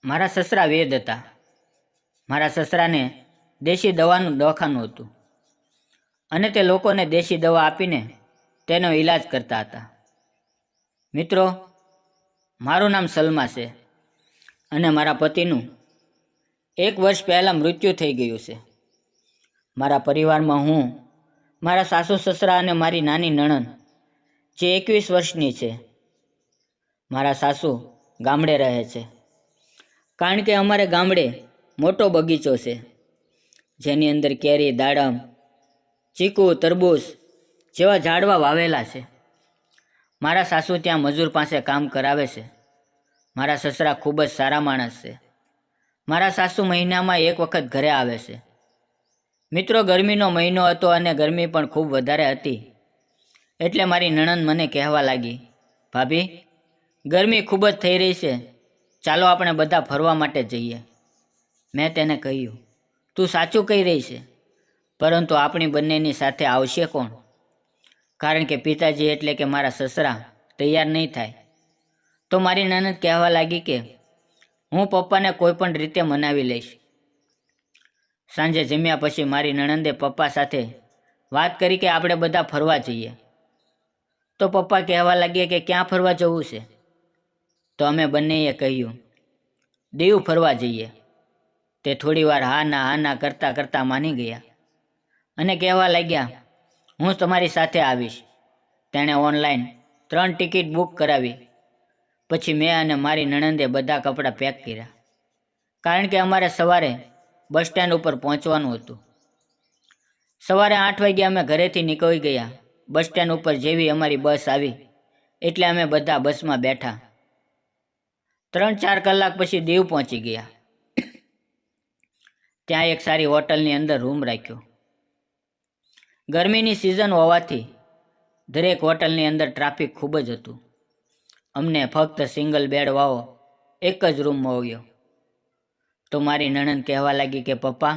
મારા સસરા વેદ હતા. મારા સસરાને દેશી દવાનું દવાખાનું હતું અને તે લોકોને દેશી દવા આપીને તેનો ઈલાજ કરતા હતા. મિત્રો, મારું નામ સલમા છે અને મારા પતિનું 1 વર્ષ પહેલાં મૃત્યુ થઈ ગયું છે. મારા પરિવારમાં હું, મારા સાસુ સસરા અને મારી નાની નણંદ જે 21 વર્ષની છે. મારા સાસુ ગામડે રહે છે કારણ કે અમારે ગામડે મોટો બગીચો છે જેની અંદર કેરી, દાડમ, ચીકુ, તરબૂચ જેવા ઝાડવા વાવેલા છે. મારા સાસુ ત્યાં મજૂર પાસે કામ કરાવે છે. મારા સસરા ખૂબ જ સારા માણસ છે. મારા સાસુ મહિનામાં 1 વખત ઘરે આવે છે. મિત્રો, ગરમીનો મહિનો હતો અને ગરમી પણ ખૂબ વધારે હતી. એટલે મારી નણંદ મને કહેવા લાગી, ભાભી, ગરમી ખૂબ જ થઈ રહી છે, ચાલો આપણે બધા ફરવા માટે જઈએ. મેં તેને કહ્યું, તું સાચું કહી રહી છે, પરંતુ આપણી બંનેની સાથે આવશે કોણ? કારણ કે પિતાજી એટલે કે મારા સસરા તૈયાર નહીં થાય. તો મારી નણંદ કહેવા લાગી કે હું પપ્પાને કોઈ પણ રીતે મનાવી લઈશ. સાંજે જમ્યા પછી મારી નણંદે પપ્પા સાથે વાત કરી કે આપણે બધા ફરવા જઈએ. તો પપ્પા કહેવા લાગ્યા કે ક્યાં ફરવા જવું છે? તો અમે બંનેએ કહ્યું, દીવ ફરવા જઈએ. તે થોડીવાર હા ના કરતાં કરતાં માની ગયા અને કહેવા લાગ્યા, હું તમારી સાથે આવીશ. તેણે ઓનલાઈન 3 ટિકિટ બુક કરાવી. પછી મેં અને મારી નણંદે બધા કપડાં પેક કર્યા કારણ કે અમારે સવારે બસ સ્ટેન્ડ ઉપર પહોંચવાનું હતું. સવારે 8 વાગ્યે અમે ઘરેથી નીકળી ગયા. બસ સ્ટેન્ડ ઉપર જેવી અમારી બસ આવી એટલે અમે બધા બસમાં બેઠા. 3-4 કલાક પછી દીવ પહોંચી ગયા. ત્યાં એક સારી હોટલની અંદર રૂમ રાખ્યો. ગરમીની સિઝન હોવાથી દરેક હોટલની અંદર ટ્રાફિક ખૂબ જ હતું. અમને ફક્ત સિંગલ બેડ વાળો એક જ રૂમ મળ્યો. તો મારી નણંદ કહેવા લાગી કે પપ્પા,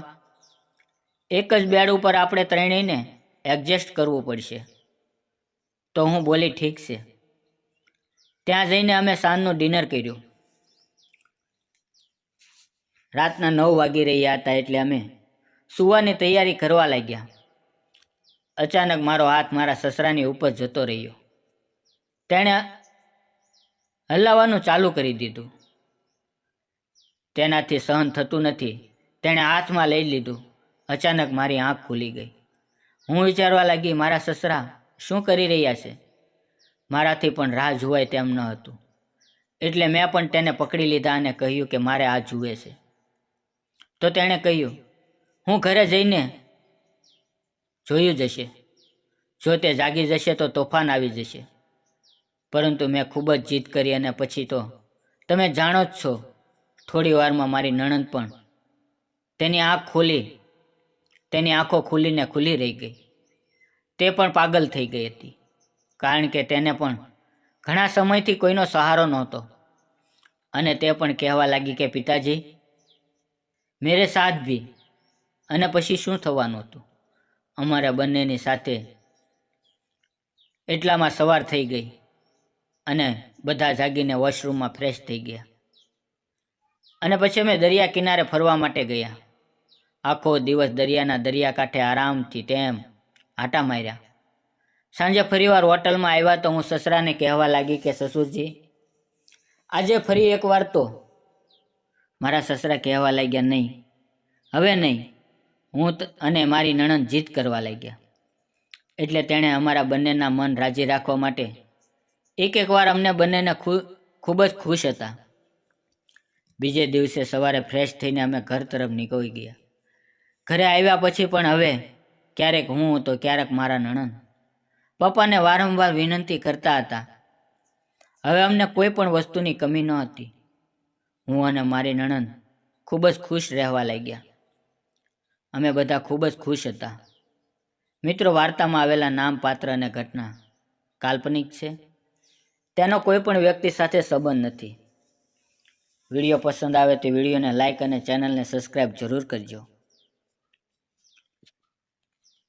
એક જ બેડ ઉપર આપણે ત્રણેયને એડજસ્ટ કરવું પડશે. તો હું બોલી, ઠીક છે. ત્યાં જઈને અમે સાંજનું ડિનર કર્યું. રાતના 9 વાગી રહ્યા હતા એટલે અમે સૂવાની તૈયારી કરવા લાગ્યા. અચાનક મારો હાથ મારા સસરાની ઉપર જતો રહ્યો. તેણે હલાવવાનું ચાલુ કરી દીધું. તેનાથી સહન થતું નથી. તેણે હાથમાં લઈ લીધું. અચાનક મારી આંખ ખુલી ગઈ. હું વિચારવા લાગી, મારા સસરા શું કરી રહ્યા છે? મારાથી પણ રાહ જોવાય તેમ ન હતું. એટલે મેં પણ તેને પકડી લીધા અને કહ્યું કે મારે આ જુએ છે. તો તેણે કહ્યું, હું ઘરે જઈને જોયું જશે. જો તે જાગી જશે તો તોફાન આવી જશે. પરંતુ મેં ખૂબ જ જીદ કરી અને પછી તો તમે જાણો જ છો, થોડી વારમાં મારી નણંદ પણ તેની આંખો ખુલીને ખુલી રહી ગઈ. તે પણ પાગલ થઈ ગઈ હતી કારણ કે તેને પણ ઘણા સમયથી કોઈનો સહારો નહોતો. અને તે પણ કહેવા લાગી કે પિતાજી, મેરે સાથ ભી. અને પછી શું થવાનું હતું? અમારા બંનેની સાથે એટલામાં સવાર થઈ ગઈ અને બધા જાગીને વોશરૂમમાં ફ્રેશ થઈ ગયા. અને પછી અમે દરિયા કિનારે ફરવા માટે ગયા. આખો દિવસ દરિયાના દરિયાકાંઠે આરામથી તેમ આટા માર્યા. સાંજે ફરીવાર હોટલમાં આવ્યા તો હું સસરાને કહેવા લાગી કે સસુરજી, આજે ફરી એકવાર તો. મારા સસરા કહેવા લાગ્યા, નહીં, હવે નહીં. હું અને મારી નણંદ જીદ કરવા લાગ્યા. એટલે તેણે અમારા બંનેના મન રાજી રાખવા માટે એક વાર અમને બંનેને ખૂબ જ ખુશ હતા. બીજે દિવસે સવારે ફ્રેશ થઈને અમે ઘર તરફ નીકળી ગયા. ઘરે આવ્યા પછી પણ હવે ક્યારેક હું તો ક્યારેક મારા નણંદ પપ્પાને વારંવાર વિનંતી કરતા હતા. હવે અમને કોઈ પણ વસ્તુની કમી ન હતી. હું અને મારી નણંદ ખૂબ જ ખુશ રહેવા લાગ્યા. અમે બધા ખૂબ જ ખુશ હતા. મિત્રો, વાર્તામાં આવેલા નામ, પાત્ર અને ઘટના કાલ્પનિક છે. તેનો કોઈ પણ વ્યક્તિ સાથે સંબંધ નથી. વિડીયો પસંદ આવે તો વિડીયોને લાઇક અને ચેનલને સબસ્ક્રાઈબ જરૂર કરજો.